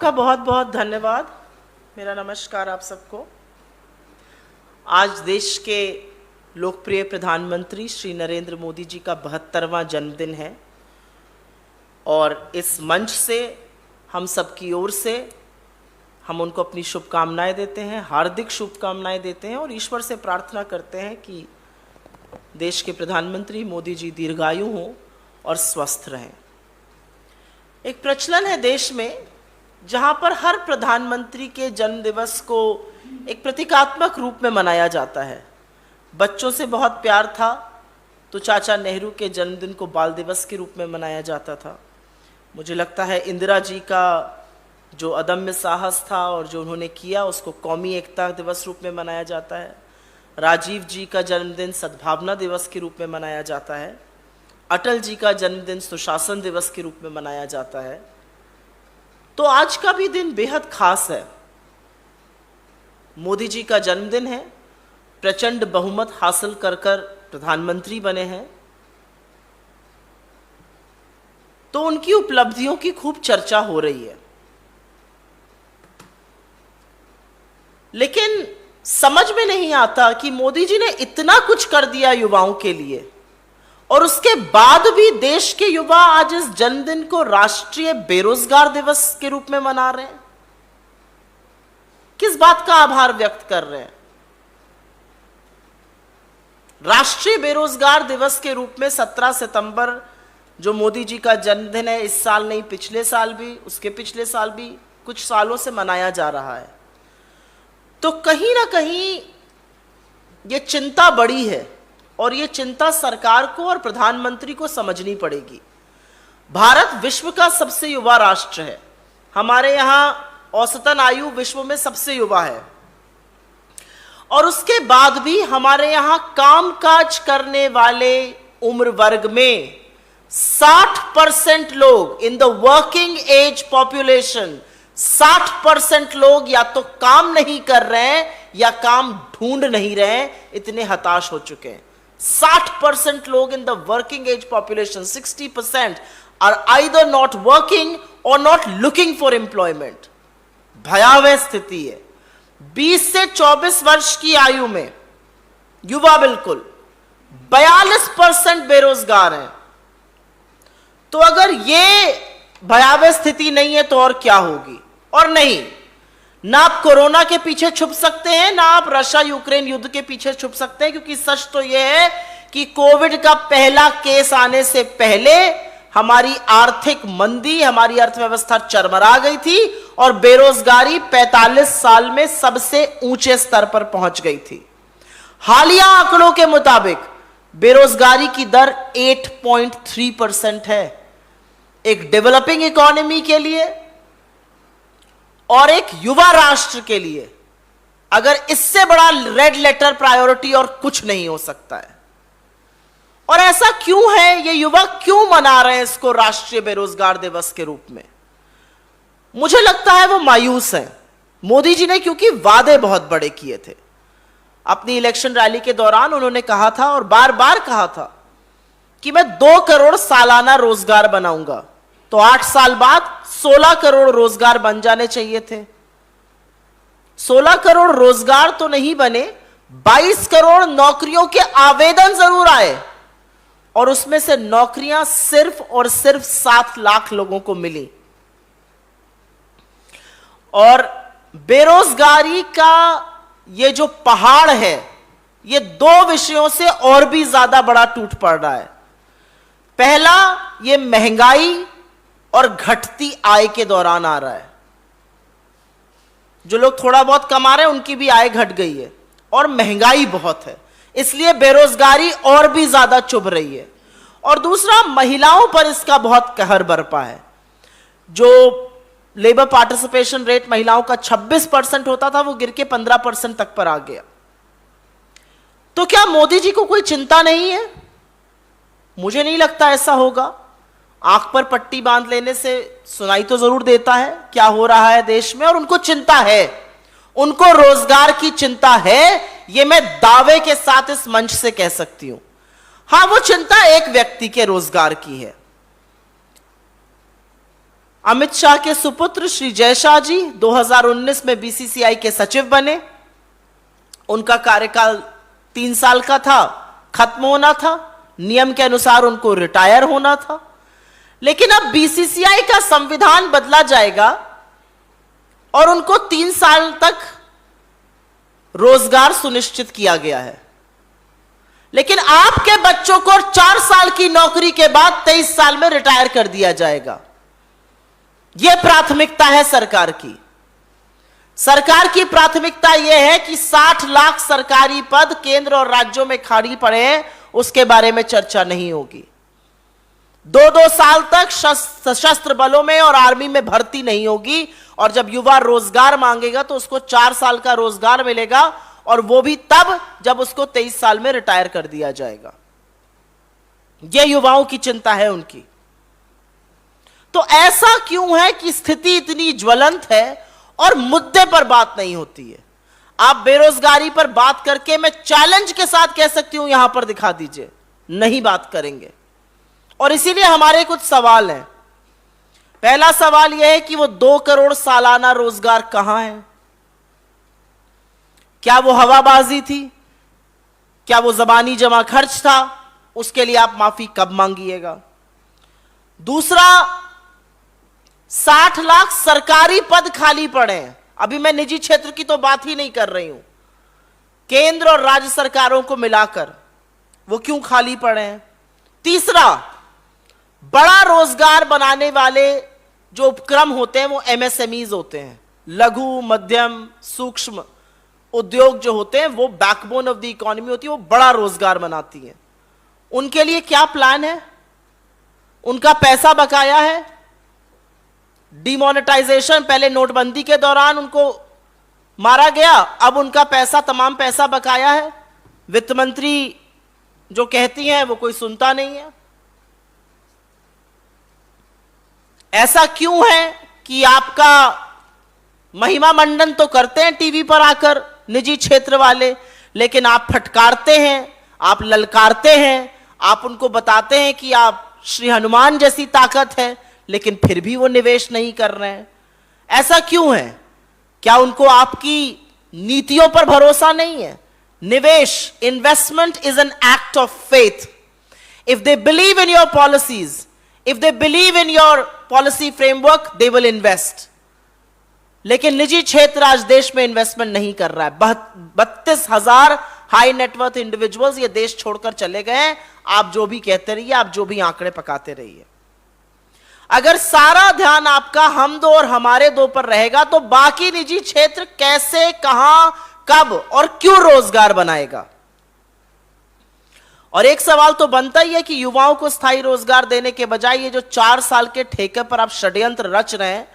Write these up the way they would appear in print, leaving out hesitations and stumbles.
आपका बहुत बहुत धन्यवाद। मेरा नमस्कार आप सबको। आज देश के लोकप्रिय प्रधानमंत्री श्री नरेंद्र मोदी जी का 72वां जन्मदिन है और इस मंच से हम सबकी ओर से हम उनको अपनी शुभकामनाएं देते हैं, हार्दिक शुभकामनाएं देते हैं और ईश्वर से प्रार्थना करते हैं कि देश के प्रधानमंत्री मोदी जी दीर्घायु हों और स्वस्थ रहें। एक प्रचलन है देश में जहां पर हर प्रधानमंत्री के जन्म दिवस को एक प्रतीकात्मक रूप में मनाया जाता है। बच्चों से बहुत प्यार था तो चाचा नेहरू के जन्मदिन को बाल दिवस के रूप में मनाया जाता था। मुझे लगता है इंदिरा जी का जो अदम्य साहस था और जो उन्होंने किया उसको कौमी एकता दिवस रूप में मनाया जाता है। राजीव जी का जन्मदिन सद्भावना दिवस के रूप में मनाया जाता है। अटल जी का जन्मदिन सुशासन दिवस के रूप में मनाया जाता है। तो आज का भी दिन बेहद खास है। मोदी जी का जन्मदिन है, प्रचंड बहुमत हासिल कर प्रधानमंत्री बने हैं, तो उनकी उपलब्धियों की खूब चर्चा हो रही है। लेकिन समझ में नहीं आता कि मोदी जी ने इतना कुछ कर दिया युवाओं के लिए और उसके बाद भी देश के युवा आज इस जन्मदिन को राष्ट्रीय बेरोजगार दिवस के रूप में मना रहे हैं। किस बात का आभार व्यक्त कर रहे हैं? राष्ट्रीय बेरोजगार दिवस के रूप में 17 सितंबर जो मोदी जी का जन्मदिन है, इस साल नहीं पिछले साल भी, उसके पिछले साल भी, कुछ सालों से मनाया जा रहा है। तो कहीं ना कहीं ये चिंता बड़ी है और ये चिंता सरकार को और प्रधानमंत्री को समझनी पड़ेगी। भारत विश्व का सबसे युवा राष्ट्र है। हमारे यहां औसतन आयु विश्व में सबसे युवा है और उसके बाद भी हमारे यहां कामकाज करने वाले उम्र वर्ग में 60% लोग in the working age population, 60% लोग या तो काम नहीं कर रहे हैं या काम ढूंढ नहीं रहे हैं, इतने हताश हो चुके हैं। 60% लोग in the working age population, 60% are either not working और नॉट लुकिंग फॉर एम्प्लॉयमेंट। भयावह स्थिति है। 20 से 24 वर्ष की आयु में युवा बिल्कुल 42% बेरोजगार हैं। तो अगर ये भयावह स्थिति नहीं है तो और क्या होगी? और नहीं, ना आप कोरोना के पीछे छुप सकते हैं, ना आप रशिया यूक्रेन युद्ध के पीछे छुप सकते हैं, क्योंकि सच तो यह है कि कोविड का पहला केस आने से पहले हमारी आर्थिक मंदी, हमारी अर्थव्यवस्था चरमरा गई थी और बेरोजगारी 45 साल में सबसे ऊंचे स्तर पर पहुंच गई थी। हालिया आंकड़ों के मुताबिक बेरोजगारी की दर 8.3% है। एक डेवलपिंग इकोनॉमी के लिए और एक युवा राष्ट्र के लिए अगर इससे बड़ा रेड लेटर प्रायोरिटी और कुछ नहीं हो सकता है। और ऐसा क्यों है? ये युवा क्यों मना रहे हैं इसको राष्ट्रीय बेरोजगार दिवस के रूप में? मुझे लगता है वो मायूस हैं। मोदी जी ने क्योंकि वादे बहुत बड़े किए थे। अपनी इलेक्शन रैली के दौरान उन्होंने कहा था और बार बार कहा था कि मैं 2 करोड़ सालाना रोजगार बनाऊंगा। तो 8 साल बाद 16 करोड़ रोजगार बन जाने चाहिए थे। 16 करोड़ रोजगार तो नहीं बने, 22 करोड़ नौकरियों के आवेदन जरूर आए और उसमें से नौकरियां सिर्फ और सिर्फ 7 लाख लोगों को मिली। और बेरोजगारी का ये जो पहाड़ है, ये 2 विषयों से और भी ज्यादा बड़ा टूट पड़ रहा है। पहला, ये महंगाई और घटती आय के दौरान आ रहा है। जो लोग थोड़ा बहुत कमा रहे हैं उनकी भी आय घट गई है और महंगाई बहुत है, इसलिए बेरोजगारी और भी ज्यादा चुभ रही है। और दूसरा, महिलाओं पर इसका बहुत कहर बरपा है। जो लेबर पार्टिसिपेशन रेट महिलाओं का 26% होता था, वो गिर के 15% तक पर आ गया। तो क्या मोदी जी को कोई चिंता नहीं है? मुझे नहीं लगता ऐसा होगा। आंख पर पट्टी बांध लेने से सुनाई तो जरूर देता है क्या हो रहा है देश में, और उनको चिंता है, उनको रोजगार की चिंता है, ये मैं दावे के साथ इस मंच से कह सकती हूं। हां, वो चिंता एक व्यक्ति के रोजगार की है, अमित शाह के सुपुत्र श्री जयशाह जी 2019 में बीसीसीआई के सचिव बने। उनका कार्यकाल 3 साल का था, खत्म होना था, नियम के अनुसार उनको रिटायर होना था। लेकिन अब बीसीसीआई का संविधान बदला जाएगा और उनको 3 साल तक रोजगार सुनिश्चित किया गया है। लेकिन आपके बच्चों को 4 साल की नौकरी के बाद 23 साल में रिटायर कर दिया जाएगा। यह प्राथमिकता है सरकार की। सरकार की प्राथमिकता यह है कि 60 लाख सरकारी पद केंद्र और राज्यों में खाली पड़े हैं, उसके बारे में चर्चा नहीं होगी। 2-2 साल तक सशस्त्र बलों में और आर्मी में भर्ती नहीं होगी, और जब युवा रोजगार मांगेगा तो उसको 4 साल का रोजगार मिलेगा, और वो भी तब जब उसको 23 साल में रिटायर कर दिया जाएगा। यह युवाओं की चिंता है उनकी। तो ऐसा क्यों है कि स्थिति इतनी ज्वलंत है और मुद्दे पर बात नहीं होती है? आप बेरोजगारी पर बात करके, मैं चैलेंज के साथ कह सकती हूं, यहां पर दिखा दीजिए, नहीं बात करेंगे। और इसीलिए हमारे कुछ सवाल हैं। पहला सवाल यह है कि वो 2 करोड़ सालाना रोजगार कहां है? क्या वो हवाबाजी थी? क्या वो जबानी जमा खर्च था? उसके लिए आप माफी कब मांगिएगा? दूसरा, 60 लाख सरकारी पद खाली पड़े हैं। अभी मैं निजी क्षेत्र की तो बात ही नहीं कर रही हूं, केंद्र और राज्य सरकारों को मिलाकर वो क्यों खाली पड़े हैं? तीसरा, बड़ा रोजगार बनाने वाले जो उपक्रम होते हैं वो एमएसएमईज होते हैं, लघु मध्यम सूक्ष्म उद्योग जो होते हैं, वो बैकबोन ऑफ द इकोनॉमी होती है, वो बड़ा रोजगार बनाती है। उनके लिए क्या प्लान है? उनका पैसा बकाया है? डिमोनेटाइजेशन, पहले नोटबंदी के दौरान उनको मारा गया, अब उनका पैसा, तमाम पैसा बकाया है। वित्त मंत्री जो कहती हैं वो कोई सुनता नहीं है। ऐसा क्यों है कि आपका महिमा मंडन तो करते हैं टीवी पर आकर निजी क्षेत्र वाले, लेकिन आप फटकारते हैं, आप ललकारते हैं, आप उनको बताते हैं कि आप श्री हनुमान जैसी ताकत है, लेकिन फिर भी वो निवेश नहीं कर रहे हैं। ऐसा क्यों है? क्या उनको आपकी नीतियों पर भरोसा नहीं है? निवेश, investment is an act of faith. If they believe in your policies, if they believe in your policy framework, they will invest. लेकिन निजी क्षेत्र आज देश में इन्वेस्टमेंट नहीं कर रहा है। 32,000 हाई नेटवर्थ इंडिविजुअल्स ये देश छोड़कर चले गए हैं। आप जो भी कहते रहिए, आप जो भी आंकड़े पकाते रहिए, अगर सारा ध्यान आपका हम दो और हमारे दो पर रहेगा तो बाकी निजी क्षेत्र कैसे, कहां, कब और क्यों रोजगार बनाएगा? और एक सवाल तो बनता ही है कि युवाओं को स्थायी रोजगार देने के बजाय ये जो 4 साल के ठेके पर आप षड्यंत्र रच रहे हैं,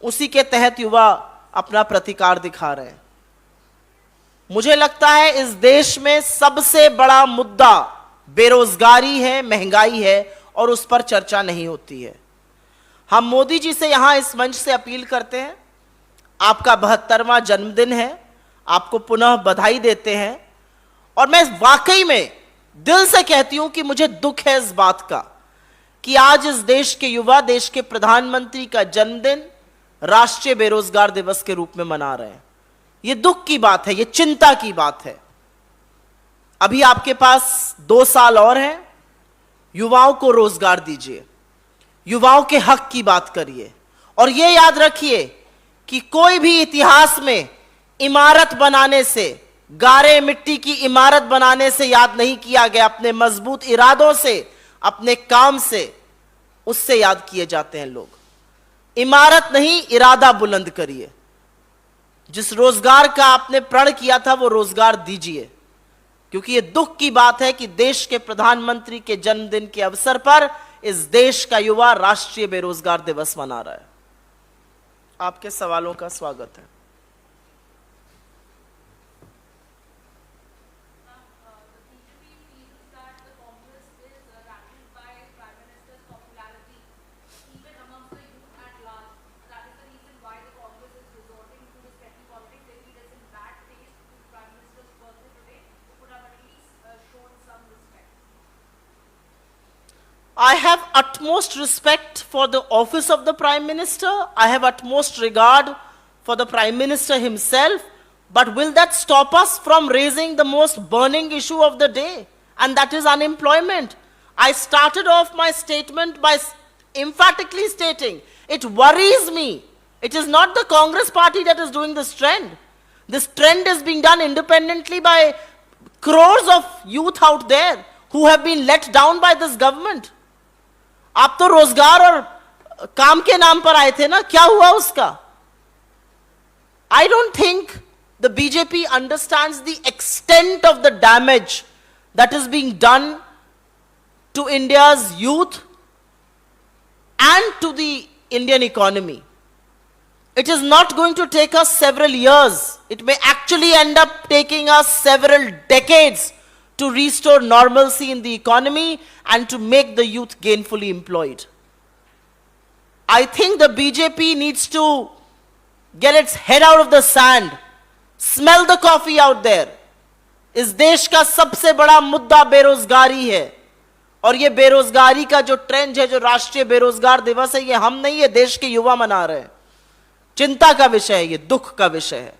उसी के तहत युवा अपना प्रतिकार दिखा रहे हैं। मुझे लगता है इस देश में सबसे बड़ा मुद्दा बेरोजगारी है, महंगाई है, और उस पर चर्चा नहीं होती है। हम मोदी जी से यहां इस मंच से अपील करते हैं, आपका 72वां जन्मदिन है, आपको पुनः बधाई देते हैं। और मैं वाकई में दिल से कहती हूं कि मुझे दुख है इस बात का कि आज इस देश के युवा देश के प्रधानमंत्री का जन्मदिन राष्ट्रीय बेरोजगार दिवस के रूप में मना रहे हैं। यह दुख की बात है, यह चिंता की बात है। अभी आपके पास 2 साल और हैं, युवाओं को रोजगार दीजिए, युवाओं के हक की बात करिए। और यह याद रखिए कि कोई भी इतिहास में इमारत बनाने से, गारे मिट्टी की इमारत बनाने से याद नहीं किया गया, अपने मजबूत इरादों से, अपने काम से, उससे याद किए जाते हैं लोग। इमारत नहीं, इरादा बुलंद करिए। जिस रोजगार का आपने प्रण किया था वो रोजगार दीजिए, क्योंकि यह दुख की बात है कि देश के प्रधानमंत्री के जन्मदिन के अवसर पर इस देश का युवा राष्ट्रीय बेरोजगार दिवस मना रहा है। आपके सवालों का स्वागत है। I have utmost respect for the office of the Prime Minister. I have utmost regard for the Prime Minister himself. But will that stop us from raising the most burning issue of the day? And that is unemployment. I started off my statement by emphatically stating, it worries me. It is not the Congress party that is doing this trend. This trend is being done independently by crores of youth out there who have been let down by this government. आप तो रोजगार और काम के नाम पर आए थे ना, क्या हुआ उसका? I don't think the BJP understands the extent of the damage that is being done to India's youth and to the Indian economy. It is not going to take us several years. It may actually end up taking us several decades to restore normalcy in the economy and to make the youth gainfully employed. I think the BJP needs to get its head out of the sand. Smell the coffee out there. इस देश का सबसे बड़ा मुद्दा बेरोजगारी है, और ये बेरोजगारी का जो ट्रेंड है, जो राष्ट्रीय बेरोजगार दिवस है, ये हम नहीं, ये देश के युवा मना रहे हैं. चिंता का विषय है, ये दुख का विषय है.